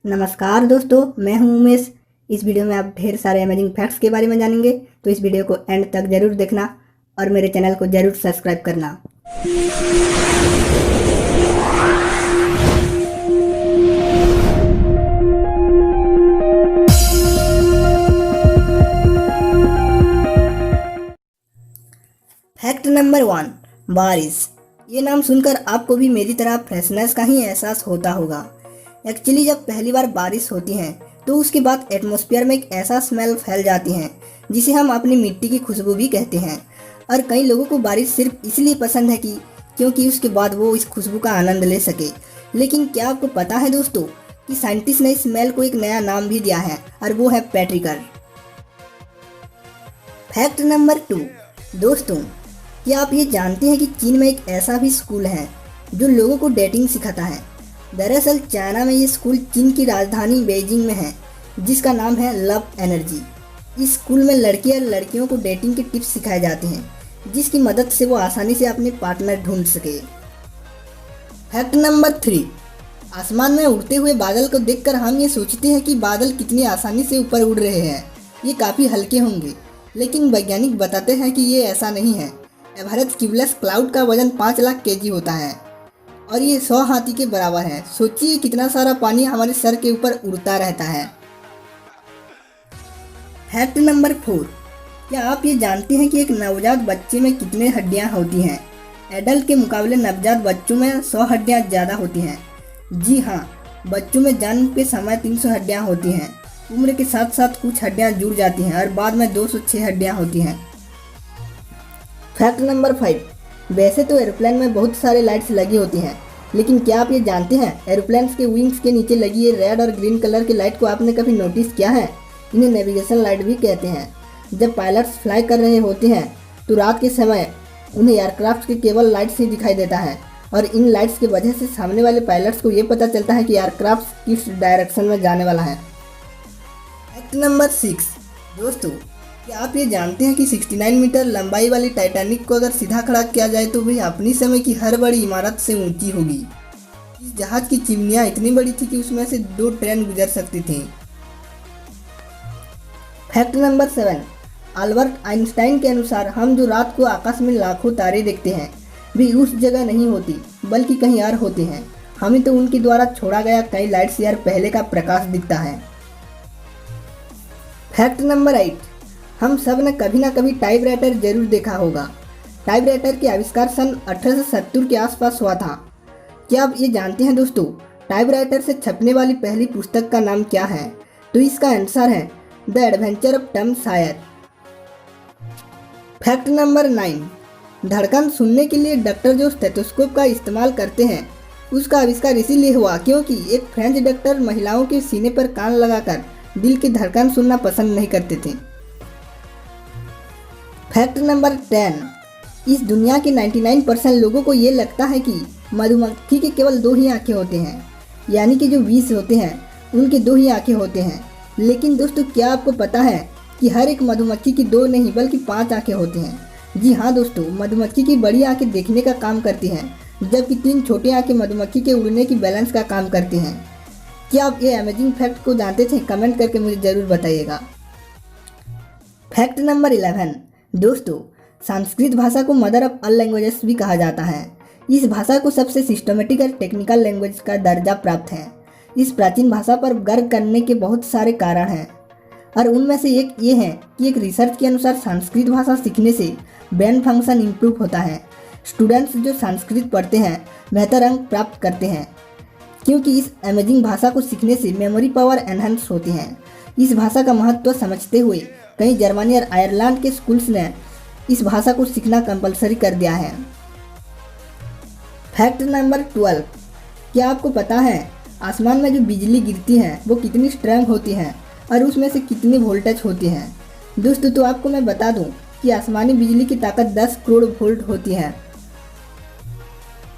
नमस्कार दोस्तों, मैं हूं उमेश। इस वीडियो में आप ढेर सारे अमेजिंग फैक्ट्स के बारे में जानेंगे, तो इस वीडियो को एंड तक ज़रूर देखना और मेरे चैनल को ज़रूर सब्सक्राइब करना। फैक्ट नंबर 1, बारिश। ये नाम सुनकर आपको भी मेरी तरह फ्रेशनेस का ही एहसास होता होगा। एक्चुअली जब पहली बार बारिश होती है तो उसके बाद एटमॉस्फेयर में एक ऐसा स्मेल फैल जाती है जिसे हम अपनी मिट्टी की खुशबू भी कहते हैं। और कई लोगों को बारिश सिर्फ इसलिए पसंद है क्योंकि उसके बाद वो इस खुशबू का आनंद ले सके। लेकिन क्या आपको पता है दोस्तों कि साइंटिस्ट ने इस स्मेल को एक नया नाम भी दिया है, और वो है पेट्रिकर। फैक्ट नंबर 2, दोस्तों क्या आप ये जानते हैं कि चीन में एक ऐसा भी स्कूल है जो लोगों को डेटिंग सिखाता है। दरअसल चाइना में ये स्कूल चीन की राजधानी बीजिंग में है, जिसका नाम है लव एनर्जी। इस स्कूल में लड़के और लड़कियों को डेटिंग के टिप्स सिखाए जाते हैं, जिसकी मदद से वो आसानी से अपने पार्टनर ढूंढ सके। फैक्ट नंबर 3, आसमान में उड़ते हुए बादल को देखकर हम ये सोचते हैं कि बादल कितनी आसानी से ऊपर उड़ रहे हैं, ये काफ़ी हल्के होंगे। लेकिन वैज्ञानिक बताते हैं कि ये ऐसा नहीं है। एवरेज क्यूमुलस क्लाउड का वजन 5 लाख केजी होता है और ये 100 हाथी के बराबर है। सोचिए कितना सारा पानी हमारे सर के ऊपर उड़ता रहता है। फैक्ट नंबर 4, क्या आप ये जानते हैं कि एक नवजात बच्चे में कितने हड्डियां होती हैं? एडल्ट के मुकाबले नवजात बच्चों में 100 हड्डियां ज़्यादा होती हैं। जी हाँ, बच्चों में जन्म के समय 300 हड्डियां होती हैं। उम्र के साथ साथ कुछ हड्डियां जुड़ जाती हैं और बाद में 206 हड्डियां होती हैं। फैक्ट नंबर 5, वैसे तो एरोप्लेन में बहुत सारे लाइट्स लगी होती हैं, लेकिन क्या आप ये जानते हैं एरोप्लेन्स के विंग्स के नीचे लगी ये रेड और ग्रीन कलर की लाइट को आपने कभी नोटिस किया है? इन्हें नेविगेशन लाइट भी कहते हैं। जब पायलट्स फ्लाई कर रहे होते हैं तो रात के समय उन्हें एयरक्राफ्ट के केवल लाइट्स ही दिखाई देता है, और इन लाइट्स की वजह से सामने वाले पायलट्स को ये पता चलता है कि एयरक्राफ्ट किस डायरेक्शन में जाने वाला है। फैक्ट नंबर 6, दोस्तों क्या आप ये जानते हैं कि 69 मीटर लंबाई वाली टाइटैनिक को अगर सीधा खड़ा किया जाए तो वह अपनी समय की हर बड़ी इमारत से ऊंची होगी। इस जहाज की चिमनियाँ इतनी बड़ी थी कि उसमें से 2 ट्रेन गुजर सकती थी। फैक्ट नंबर 7, अल्बर्ट आइंस्टाइन के अनुसार हम जो रात को आकाश में लाखों तारे देखते हैं वे उस जगह नहीं होती बल्कि कहीं और होते हैं। हमें तो उनके द्वारा छोड़ा गया कई लाइट ईयर पहले का प्रकाश दिखता है। फैक्ट नंबर 8, हम सब ने कभी ना कभी टाइपराइटर जरूर देखा होगा। टाइपराइटर के आविष्कार सन 1870 के आसपास हुआ था। क्या आप ये जानते हैं दोस्तों टाइपराइटर से छपने वाली पहली पुस्तक का नाम क्या है? तो इसका आंसर है the adventure of Tom Sawyer. Fact number 9, धड़कन सुनने के लिए डॉक्टर जो स्टेथोस्कोप का इस्तेमाल करते हैं उसका आविष्कार इसीलिए हुआ क्योंकि एक फ्रेंच डॉक्टर महिलाओं के सीने पर कान लगाकर दिल की धड़कन सुनना पसंद नहीं करते थे। फैक्ट नंबर 10, इस दुनिया के 99% लोगों को ये लगता है कि मधुमक्खी के केवल 2 ही आंखें होते हैं, यानी कि जो 20 होते हैं उनके 2 ही आंखें होते हैं। लेकिन दोस्तों क्या आपको पता है कि हर एक मधुमक्खी की 2 नहीं बल्कि 5 आंखें होती हैं। जी हाँ दोस्तों, मधुमक्खी की बड़ी आंखें देखने का काम करती हैं, जबकि 3 छोटी आंखें मधुमक्खी के उड़ने की बैलेंस का काम करती हैं। क्या आप ये अमेजिंग फैक्ट को जानते थे? कमेंट करके मुझे ज़रूर बताइएगा। फैक्ट नंबर 11, दोस्तों संस्कृत भाषा को मदर ऑफ ऑल लैंग्वेजेस भी कहा जाता है। इस भाषा को सबसे सिस्टमेटिक और टेक्निकल लैंग्वेज का दर्जा प्राप्त है। इस प्राचीन भाषा पर गर्व करने के बहुत सारे कारण हैं, और उनमें से एक ये है कि एक रिसर्च के अनुसार संस्कृत भाषा सीखने से ब्रेन फंक्शन इम्प्रूव होता है। स्टूडेंट्स जो संस्कृत पढ़ते हैं बेहतर अंक प्राप्त करते हैं, क्योंकि इस अमेजिंग भाषा को सीखने से मेमोरी पावर एनहांस होती है। इस भाषा का महत्व समझते हुए कई जर्मनी और आयरलैंड के स्कूल्स ने इस भाषा को सीखना कंपलसरी कर दिया है। फैक्ट नंबर 12, क्या आपको पता है आसमान में जो बिजली गिरती है वो कितनी स्ट्रॉन्ग होती है और उसमें से कितनी वोल्टेज होती है? दोस्तों तो आपको मैं बता दूं कि आसमानी बिजली की ताकत 10 करोड़ वोल्ट होती है।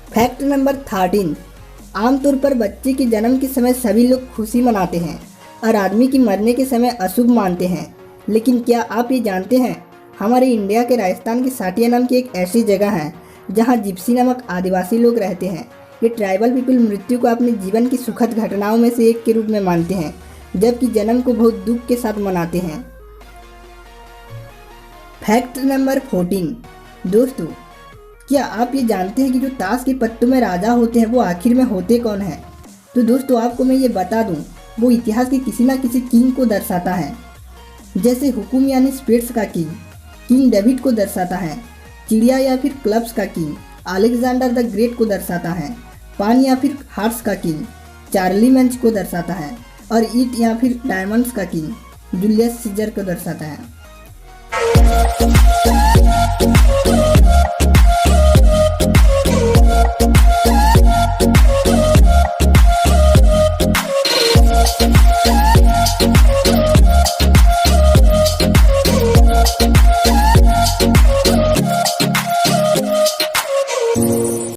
फैक्ट नंबर 13, आमतौर पर बच्चे के जन्म के समय सभी लोग खुशी मनाते हैं और आदमी की मरने के समय अशुभ मानते हैं। लेकिन क्या आप ये जानते हैं हमारे इंडिया के राजस्थान की साटिया नाम की एक ऐसी जगह है जहाँ जिप्सी नामक आदिवासी लोग रहते हैं। ये ट्राइबल पीपल मृत्यु को अपने जीवन की सुखद घटनाओं में से एक के रूप में मानते हैं, जबकि जन्म को बहुत दुख के साथ मनाते हैं। Fact number 14। दोस्तों, क्या आप ये जानते हैं कि जो ताश के पत्तों में राजा होते हैं वो आखिर में होते कौन हैं? तो दोस्तों, आपको मैं ये बता दूं, वो इतिहास के किसी ना किसी किंग को दर्शाता है। जैसे हुकुम यानी स्पेड्स का किंग, किंग डेविड को दर्शाता है। चिड़िया या फिर क्लब्स का किंग अलेक्जेंडर द ग्रेट को दर्शाता है। पान या फिर हार्ट्स का किंग चार्ली मंच को दर्शाता है। और ईट या फिर डायमंड्स का किंग जूलियस सीजर को दर्शाता है।